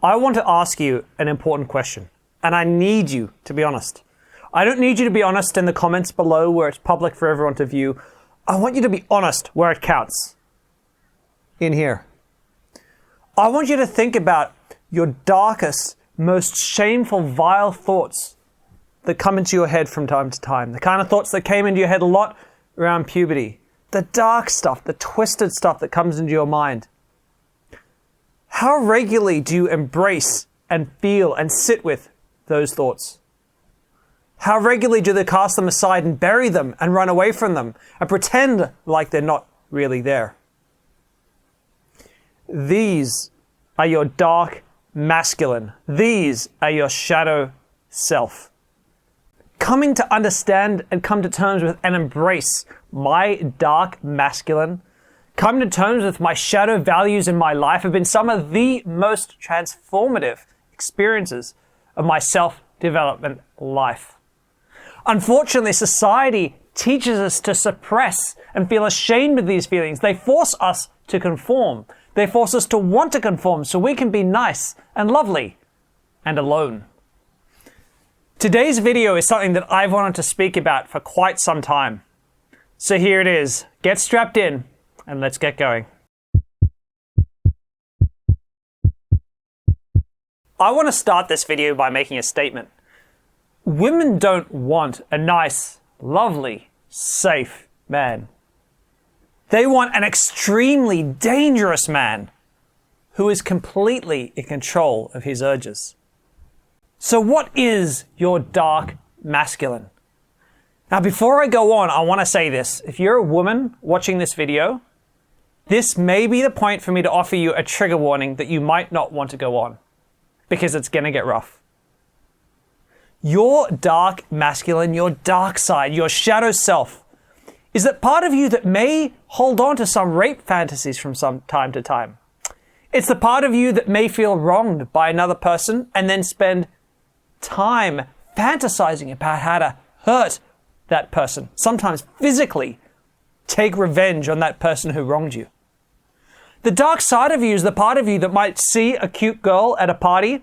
I want to ask you an important question, and I need you to be honest. I don't need you to be honest in the comments below where it's public for everyone to view. I want you to be honest where it counts. In here. I want you to think about your darkest, most shameful, vile thoughts that come into your head from time to time. The kind of thoughts that came into your head a lot around puberty. The dark stuff, the twisted stuff that comes into your mind. How regularly do you embrace and feel and sit with those thoughts? How regularly do they cast them aside and bury them and run away from them and pretend like they're not really there? These are your dark masculine. These are your shadow self. Coming to understand and come to terms with and embrace my dark masculine, come to terms with my shadow values in my life have been some of the most transformative experiences of my self-development life. Unfortunately, society teaches us to suppress and feel ashamed of these feelings. They force us to conform. They force us to want to conform so we can be nice and lovely and alone. Today's video is something that I've wanted to speak about for quite some time. So here it is. Get strapped in and let's get going. I want to start this video by making a statement. Women don't want a nice, lovely, safe man. They want an extremely dangerous man who is completely in control of his urges. So what is your dark masculine? Now, before I go on, I want to say this. If you're a woman watching this video, this may be the point for me to offer you a trigger warning that you might not want to go on, because it's going to get rough. Your dark masculine, your dark side, your shadow self, is that part of you that may hold on to some rape fantasies from some time to time. It's the part of you that may feel wronged by another person and then spend time fantasizing about how to hurt that person, sometimes physically take revenge on that person who wronged you. The dark side of you is the part of you that might see a cute girl at a party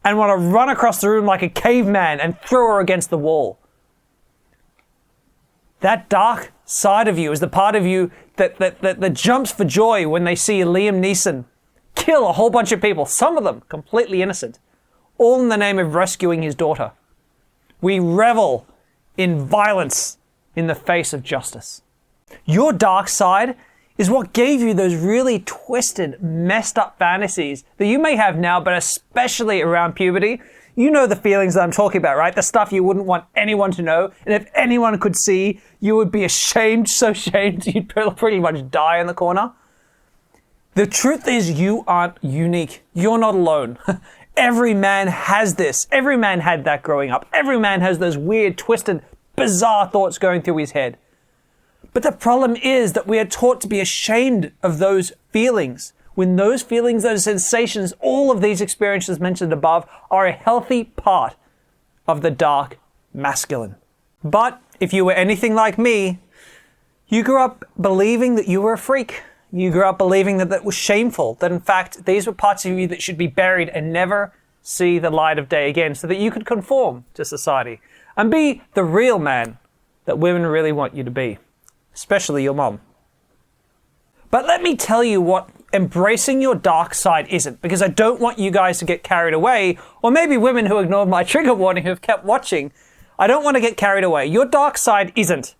and want to run across the room like a caveman and throw her against the wall. That dark side of you is the part of you that jumps for joy when they see Liam Neeson kill a whole bunch of people, some of them completely innocent, all in the name of rescuing his daughter. We revel in violence in the face of justice. Your dark side is what gave you those really twisted, messed up fantasies that you may have now, but especially around puberty. You know the feelings that I'm talking about, right? The stuff you wouldn't want anyone to know. And if anyone could see, you would be ashamed, so ashamed you'd pretty much die in the corner. The truth is you aren't unique. You're not alone. Every man has this. Every man had that growing up. Every man has those weird, twisted, bizarre thoughts going through his head. But the problem is that we are taught to be ashamed of those feelings. When those feelings, those sensations, all of these experiences mentioned above are a healthy part of the dark masculine. But if you were anything like me, you grew up believing that you were a freak. You grew up believing that that was shameful, that in fact, these were parts of you that should be buried and never see the light of day again so that you could conform to society and be the real man that women really want you to be, especially your mom. But let me tell you what embracing your dark side isn't, because I don't want you guys to get carried away, or maybe women who ignored my trigger warning who have kept watching. I don't want to get carried away. Your dark side isn't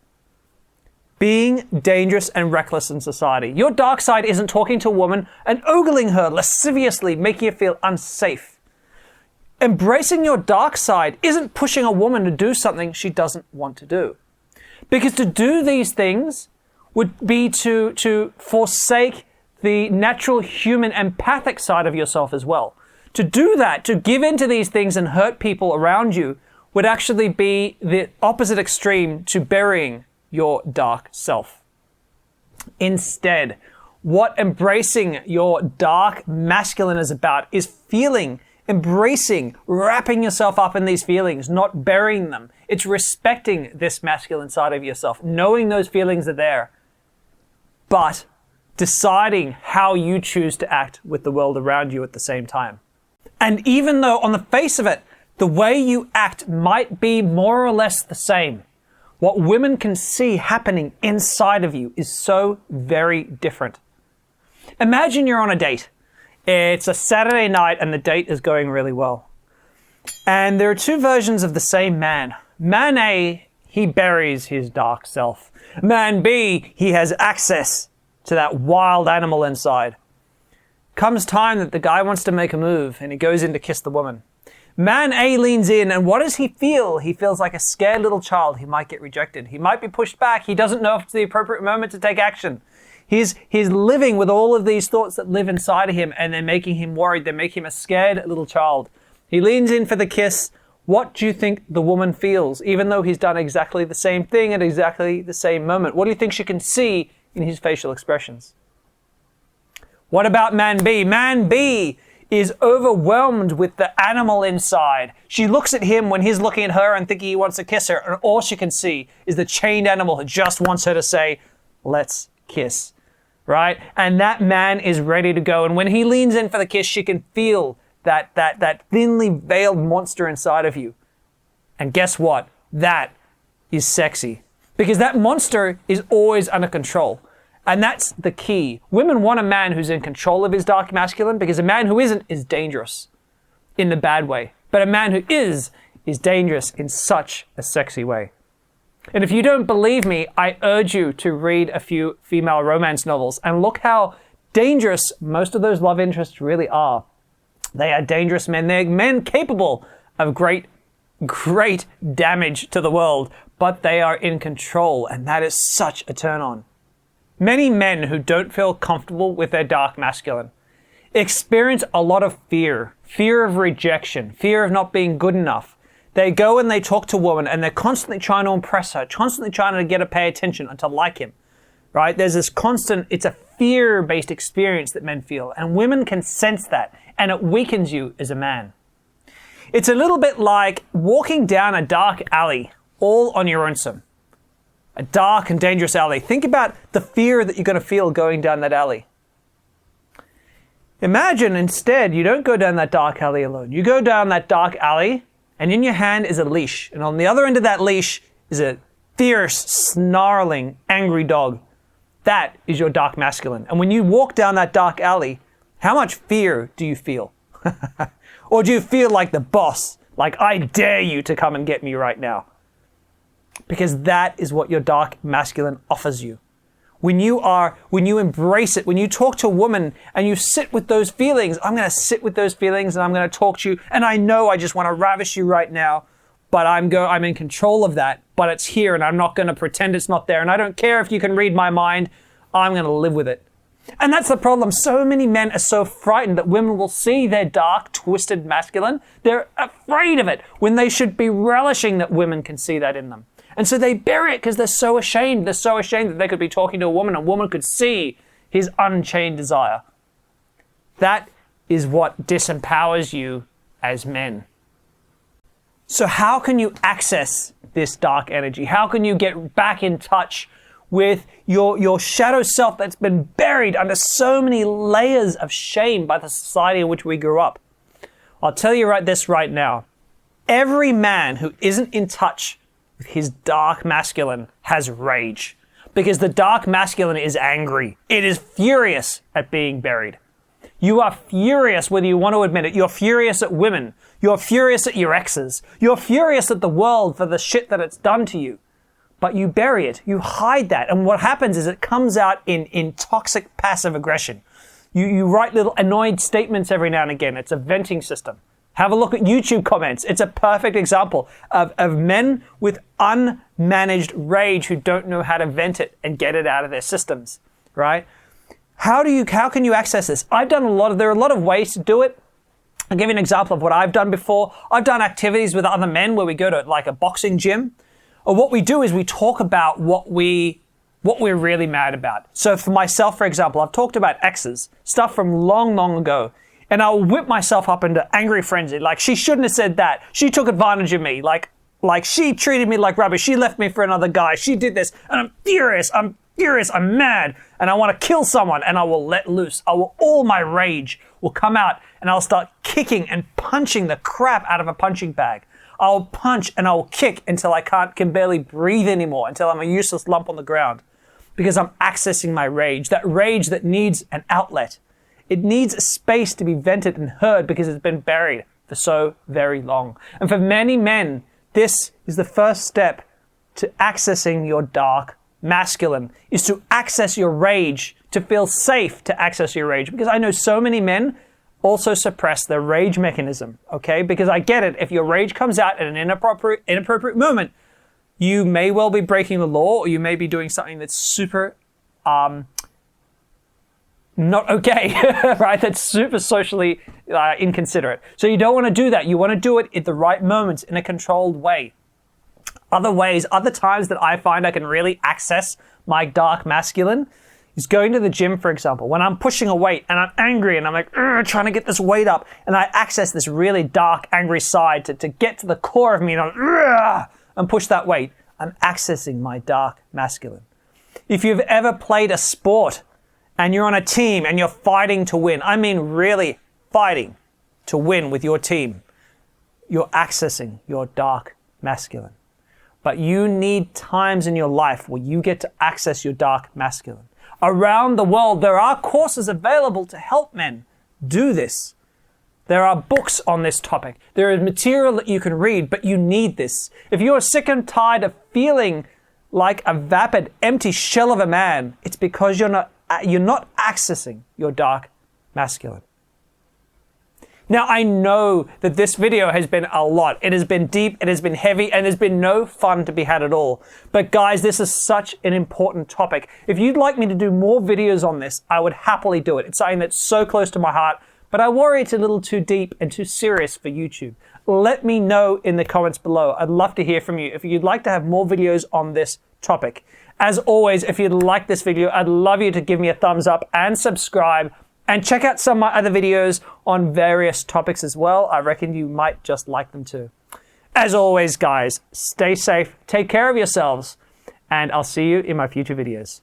being dangerous and reckless in society. Your dark side isn't talking to a woman and ogling her lasciviously, making her feel unsafe. Embracing your dark side isn't pushing a woman to do something she doesn't want to do. Because to do these things would be to forsake the natural human empathic side of yourself as well. To do that, to give in to these things and hurt people around you, would actually be the opposite extreme to burying your dark self. Instead, what embracing your dark masculine is about is feeling, embracing, wrapping yourself up in these feelings, not burying them. It's respecting this masculine side of yourself, knowing those feelings are there, but deciding how you choose to act with the world around you at the same time. And even though on the face of it, the way you act might be more or less the same, what women can see happening inside of you is so very different. Imagine you're on a date. It's a Saturday night and the date is going really well. And there are two versions of the same man. Man A, he buries his dark self. Man B, he has access to that wild animal inside. Comes time that the guy wants to make a move and he goes in to kiss the woman. Man A leans in, and what does he feel? He feels like a scared little child. He might get rejected. He might be pushed back. He doesn't know if it's the appropriate moment to take action. He's living with all of these thoughts that live inside of him, and they're making him worried. They make him a scared little child. He leans in for the kiss. What do you think the woman feels, even though he's done exactly the same thing at exactly the same moment? What do you think she can see in his facial expressions? What about man B? Man B is overwhelmed with the animal inside. She looks at him when he's looking at her and thinking he wants to kiss her, and all she can see is the chained animal who just wants her to say, let's kiss, right? And that man is ready to go. And when he leans in for the kiss, she can feel that thinly veiled monster inside of you. And guess what? That is sexy, because that monster is always under control. And that's the key. Women want a man who's in control of his dark masculine, because a man who isn't is dangerous in the bad way. But a man who is dangerous in such a sexy way. And if you don't believe me, I urge you to read a few female romance novels and look how dangerous most of those love interests really are. They are dangerous men. They're men capable of great damage to the world, but they are in control, and that is such a turn on. Many men who don't feel comfortable with their dark masculine experience a lot of fear of rejection, fear of not being good enough. They go and they talk to a woman and they're constantly trying to impress her, constantly trying to get her to pay attention and to like him, right? There's this constant, it's a fear-based experience that men feel, and women can sense that, and it weakens you as a man. It's a little bit like walking down a dark alley all on your own. A dark and dangerous alley. Think about the fear that you're going to feel going down that alley. Imagine instead you don't go down that dark alley alone. You go down that dark alley, and in your hand is a leash. And on the other end of that leash is a fierce, snarling, angry dog. That is your dark masculine. And when you walk down that dark alley, how much fear do you feel? Or do you feel like the boss? Like, I dare you to come and get me right now? Because that is what your dark masculine offers you. When you embrace it, when you talk to a woman and you sit with those feelings, I'm going to sit with those feelings and I'm going to talk to you. And I know I just want to ravish you right now, but I'm in control of that, but it's here and I'm not going to pretend it's not there. And I don't care if you can read my mind. I'm going to live with it. And that's the problem. So many men are so frightened that women will see their dark, twisted masculine. They're afraid of it when they should be relishing that women can see that in them. And so they bury it because they're so ashamed. They're so ashamed that they could be talking to a woman could see his unchained desire. That is what disempowers you as men. So how can you access this dark energy? How can you get back in touch with your shadow self that's been buried under so many layers of shame by the society in which we grew up? I'll tell you this right now. Every man who isn't in touch with his dark masculine has rage, because the dark masculine is angry. It is furious at being buried. You are furious whether you want to admit it. You're furious at women. You're furious at your exes. You're furious at the world for the shit that it's done to you. But you bury it. You hide that. And what happens is it comes out in toxic passive aggression. You write little annoyed statements every now and again. It's a venting system. Have a look at YouTube comments. It's a perfect example of men with unmanaged rage who don't know how to vent it and get it out of their systems, right? How can you access this? There are a lot of ways to do it. I'll give you an example of what I've done before. I've done activities with other men where we go to like a boxing gym. Or what we do is we talk about what we're really mad about. So for myself, for example, I've talked about exes, stuff from long, long ago. And I'll whip myself up into angry frenzy. Like, she shouldn't have said that. She took advantage of me. Like she treated me like rubbish. She left me for another guy. She did this. And I'm furious. I'm furious, I'm mad, and I want to kill someone, and I will let loose. All my rage will come out, and I'll start kicking and punching the crap out of a punching bag. I'll punch and I'll kick until I can barely breathe anymore, until I'm a useless lump on the ground, because I'm accessing my rage that needs an outlet. It needs a space to be vented and heard because it's been buried for so very long. And for many men, this is the first step to accessing your dark masculine, is to access your rage, to feel safe to access your rage. Because I know so many men also suppress their rage mechanism, okay? Because I get it, if your rage comes out at an inappropriate moment, you may well be breaking the law, or you may be doing something that's super not okay, right? That's super socially inconsiderate. So you don't want to do that. You want to do it at the right moments in a controlled way. Other times that I find I can really access my dark masculine is going to the gym, for example, when I'm pushing a weight and I'm angry and I'm like, trying to get this weight up, and I access this really dark, angry side to get to the core of me and push that weight. I'm accessing my dark masculine. If you've ever played a sport and you're on a team and you're fighting to win, I mean really fighting to win with your team, you're accessing your dark masculine. But you need times in your life where you get to access your dark masculine. Around the world, there are courses available to help men do this. There are books on this topic. There is material that you can read, but you need this. If you're sick and tired of feeling like a vapid, empty shell of a man, it's because you're not accessing your dark masculine. Now, I know that this video has been a lot. It has been deep, it has been heavy, and there's been no fun to be had at all. But guys, this is such an important topic. If you'd like me to do more videos on this, I would happily do it. It's something that's so close to my heart, but I worry it's a little too deep and too serious for YouTube. Let me know in the comments below. I'd love to hear from you if you'd like to have more videos on this topic. As always, if you'd like this video, I'd love you to give me a thumbs up and subscribe. And check out some of my other videos on various topics as well. I reckon you might just like them too. As always, guys, stay safe, take care of yourselves, and I'll see you in my future videos.